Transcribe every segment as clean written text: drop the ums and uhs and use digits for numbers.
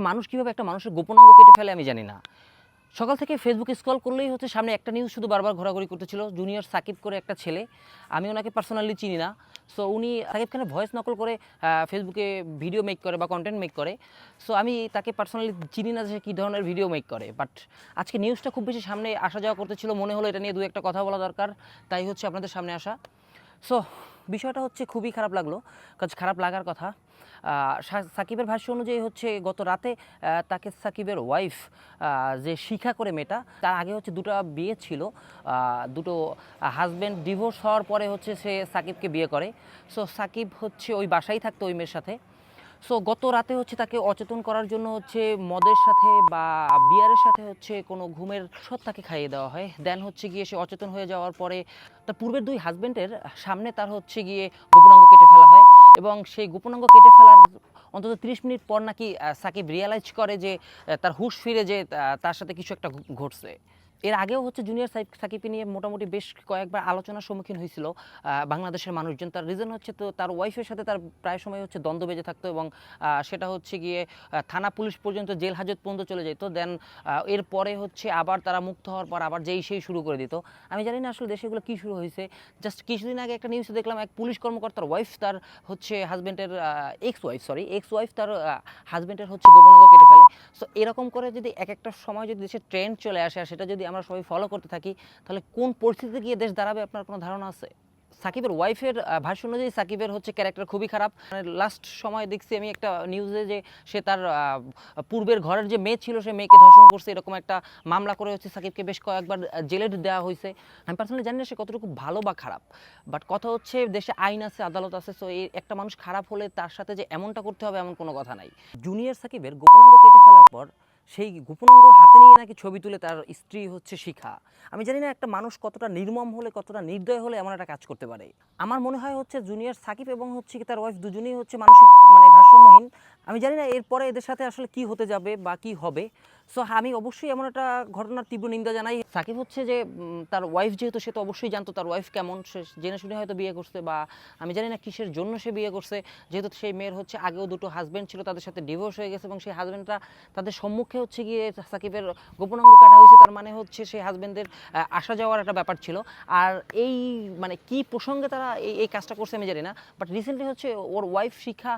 একটা মানুষ কীভাবে একটা মানুষের গোপনাঙ্গ কেটে ফেলে আমি জানি না। সকাল থেকে ফেসবুকে স্ক্রল করলেই হচ্ছে সামনে একটা নিউজ শুধু বারবার ঘোরাঘুরি করতেছিল। জুনিয়র সাকিব করে একটা ছেলে, আমি ওনাকে পার্সোনালি চিনি না। সো উনি সাকিব খানের ভয়েস নকল করে ফেসবুকে ভিডিও মেক করে বা কন্টেন্ট মেক করে। সো আমি তাকে পার্সোনালি চিনি না যে কী ধরনের ভিডিও মেক করে, বাট আজকে নিউজটা খুব বেশি সামনে আসা যাওয়া করতেছিল, মনে হলো এটা নিয়ে দু একটা কথা বলা দরকার, তাই হচ্ছে আপনাদের সামনে আসা। সো বিষয়টা হচ্ছে খুবই খারাপ লাগলো, কাজ খারাপ লাগার কথা। সাকিবের ভাষ্য অনুযায়ী হচ্ছে গত রাতে তাকে সাকিবের ওয়াইফ যে শিখা করে মেয়েটা, তার আগে হচ্ছে দুটো বিয়ে ছিল, দুটো হাজব্যান্ড ডিভোর্স হওয়ার পরে হচ্ছে সে সাকিবকে বিয়ে করে। সো সাকিব হচ্ছে ওই বাসায় থাকতো ওই মেয়ের সাথে। সো গত রাতে হচ্ছে তাকে অচেতন করার জন্য হচ্ছে মদের সাথে বা বিয়ারের সাথে হচ্ছে কোনো ঘুমের ওষুধ তাকে খাইয়ে দেওয়া হয়। দেন হচ্ছে গিয়ে সে অচেতন হয়ে যাওয়ার পরে তার পূর্বের দুই হাজব্যান্ডের সামনে তার হচ্ছে গিয়ে গোপনাঙ্গ কেটে ফেলা হয়, এবং সেই গোপনাঙ্গ কেটে ফেলার অন্তত 30 মিনিট পর নাকি সাকিব রিয়ালাইজ করে যে তার হুঁশ ফিরে, যে তার সাথে কিছু একটা ঘটছে। এর আগেও হচ্ছে জুনিয়র সাকিবকে নিয়ে মোটামুটি বেশ কয়েকবার আলোচনার সম্মুখীন হয়েছিল বাংলাদেশের মানুষজন। তার রিজন হচ্ছে তো তার ওয়াইফের সাথে তার প্রায় সময় হচ্ছে দ্বন্দ্ব বেজে থাকতো, এবং সেটা হচ্ছে গিয়ে থানা পুলিশ পর্যন্ত জেল হাজত পর্যন্ত চলে যেত। দেন এরপরে হচ্ছে আবার তারা মুক্ত হওয়ার পর আবার যেই সেই শুরু করে দিত। আমি জানি না আসলে দেশে এগুলো কী শুরু হয়েছে। জাস্ট কিছুদিন আগে একটা নিউজে দেখলাম এক পুলিশ কর্মকর্তার ওয়াইফ তার হচ্ছে হাজব্যান্ডের এক্স ওয়াইফ তার হাজব্যান্ডের হচ্ছে গোপনাঙ্গ কেটে ফেলে। সো এরকম করে যদি এক একটা সময় যদি দেশের ট্রেন্ড চলে আসে আর সেটা যদি আমরা সবাই ফলো করতে থাকি, তাহলে কোন পরিস্থিতিতে গিয়ে দেশ দাঁড়াবে আপনার কোনো ধারণা আছে? সাকিবের ওয়াইফের ভাষ্য অনুযায়ী সাকিবের হচ্ছে ক্যারেক্টার খুবই খারাপ। মানে লাস্ট সময় দেখছি আমি একটা নিউজে যে সে তার পূর্বের ঘরের যে মেয়ে ছিল সে মেয়েকে ধর্ষণ করছে, এরকম একটা মামলা করে হচ্ছে সাকিবকে বেশ কয়েকবার জেলে দেওয়া হয়েছে। আমি পার্সোনালি জানি না সে কতটুকু ভালো বা খারাপ, বাট কথা হচ্ছে দেশে আইন আছে, আদালত আছে। সো এই একটা মানুষ খারাপ হলে তার সাথে যে এমনটা করতে হবে এমন কোনো কথা নাই। জুনিয়র সাকিবের গোপনাঙ্গ কেটে ফেলার পর সেই গোপনাঙ্গ হাতে নিয়ে নাকি ছবি তুলে তার স্ত্রী হচ্ছে শিখা। আমি জানি না একটা মানুষ কতটা নির্মম হলে, কতটা নির্দয় হলে এমন একটা কাজ করতে পারে। আমার মনে হয় হচ্ছে জুনিয়র সাকিব এবং হচ্ছে তার ওয়াইফ দুজনেই হচ্ছে মানসিক মানে ভারসাম্যহীন। আমি জানি না এরপরে এদের সাথে আসলে কি হতে যাবে বা কি হবে। সো আমি অবশ্যই এমন একটা ঘটনার তীব্র নিন্দা জানাই। সাকিব হচ্ছে যে তার ওয়াইফ যেহেতু, সে তো অবশ্যই জানতো তার ওয়াইফ কেমন, সে জেনে শুনে হয়তো বিয়ে করছে, বা আমি জানি না কিসের জন্য সে বিয়ে করছে। যেহেতু সেই মেয়ের হচ্ছে আগেও দুটো হাজব্যান্ড ছিল, তাদের সাথে ডিভোর্স হয়ে গেছে, এবং সেই হাজব্যান্ডরা তাদের সম্মুখে হচ্ছে গিয়ে সাকিবের গোপনাঙ্গ কাটা হয়েছে। তার মানে হচ্ছে সেই হাজব্যান্ডের আসা যাওয়ার একটা ব্যাপার ছিল। আর এই মানে কি প্রসঙ্গে তারা এই কাজটা করছে আমি জানি না, বাট রিসেন্টলি হচ্ছে ওর ওয়াইফ শিখা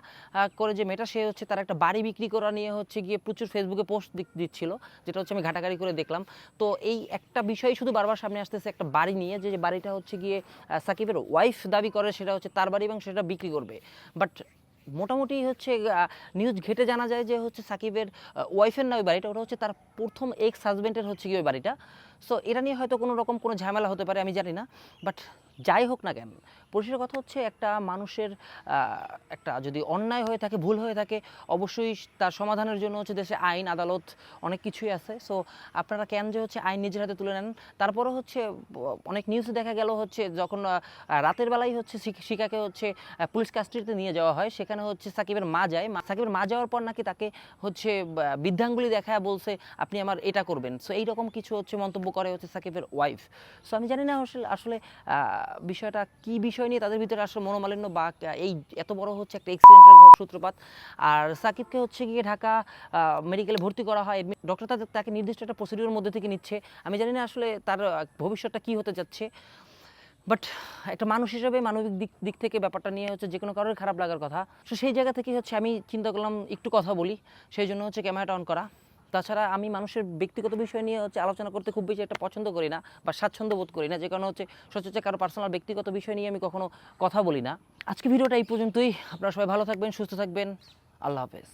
করে যে মেয়েটা, সে হচ্ছে তার একটা বাড়ি বিক্রি করা নিয়ে হচ্ছে গিয়ে প্রচুর ফেসবুকে পোস্ট দিচ্ছিল, যেটা হচ্ছে আমি ঘাটাঘাটি করে দেখলাম। তো এই একটা বিষয় শুধু বারবার সামনে আসতেছে একটা বাড়ি নিয়ে, যে বাড়িটা হচ্ছে গিয়ে সাকিবের ওয়াইফ দাবি করে সেটা হচ্ছে তার বাড়ি এবং সেটা বিক্রি করবে। বাট মোটামুটি হচ্ছে নিউজ ঘেটে জানা যায় যে হচ্ছে সাকিবের ওয়াইফের না ওই বাড়িটা, ওটা হচ্ছে তার প্রথম এক্স হাজব্যান্ডের হচ্ছে কি ওই বাড়িটা। সো এটা নিয়ে হয়তো কোনো রকম কোনো ঝামেলা হতে পারে, আমি জানি না। বাট যাই হোক না কেন, পরিশেষের কথা হচ্ছে একটা মানুষের একটা যদি অন্যায় হয়ে থাকে, ভুল হয়ে থাকে, অবশ্যই তার সমাধানের জন্য হচ্ছে দেশে আইন আদালত অনেক কিছুই আছে। সো আপনারা কেন যে হচ্ছে আইন নিজের হাতে তুলে নেন? তারপরে হচ্ছে অনেক নিউজে দেখা গেল হচ্ছে যখন রাতের বেলায় হচ্ছে শিখাকে হচ্ছে পুলিশ কাস্টডিতে নিয়ে যাওয়া হয়, সেখানে হচ্ছে সাকিবের মা যায়। সাকিবের মা যাওয়ার পর নাকি তাকে হচ্ছে বৃদ্ধাঙ্গুলি দেখায় বলছে আপনি আমার এটা করবেন। সো এইরকম কিছু হচ্ছে মন্তব্য করে হচ্ছে সাকিবের ওয়াইফ। সো আমি জানি না আসলে বিষয়টা কি বিষয় নিয়ে তাদের ভিতরে আসলে মনোমালিন্য বা এই এত বড় হচ্ছে একটা অ্যাক্সিডেন্টের সূত্রপাত। আর সাকিবকে হচ্ছে গিয়ে ঢাকা মেডিকেলে ভর্তি করা হয়। ডক্টর তাকে নির্দিষ্ট একটা প্রসিডিউরের মধ্যে থেকে নিচ্ছে। আমি জানি না আসলে তার ভবিষ্যৎটা কী হতে যাচ্ছে, বাট একটা মানুষ হিসেবে মানবিক দিক থেকে ব্যাপারটা নিয়ে হচ্ছে যে কোনো কারোর খারাপ লাগার কথা। সো সেই জায়গা থেকে হচ্ছে আমি চিন্তা করলাম একটু কথা বলি, সেই জন্য হচ্ছে ক্যামেরাটা অন করা। তাছাড়া আমি মানুষের ব্যক্তিগত বিষয় নিয়ে হচ্ছে আলোচনা করতে খুব বেশি একটা পছন্দ করি না বা স্বাচ্ছন্দ্য বোধ করি না, যে কারণে হচ্ছে সচরাচর কারো পার্সোনাল ব্যক্তিগত বিষয় নিয়ে আমি কখনো কথা বলি না। আজকে ভিডিওটা এই পর্যন্তই। আপনারা সবাই ভালো থাকবেন, সুস্থ থাকবেন। আল্লাহ হাফেজ।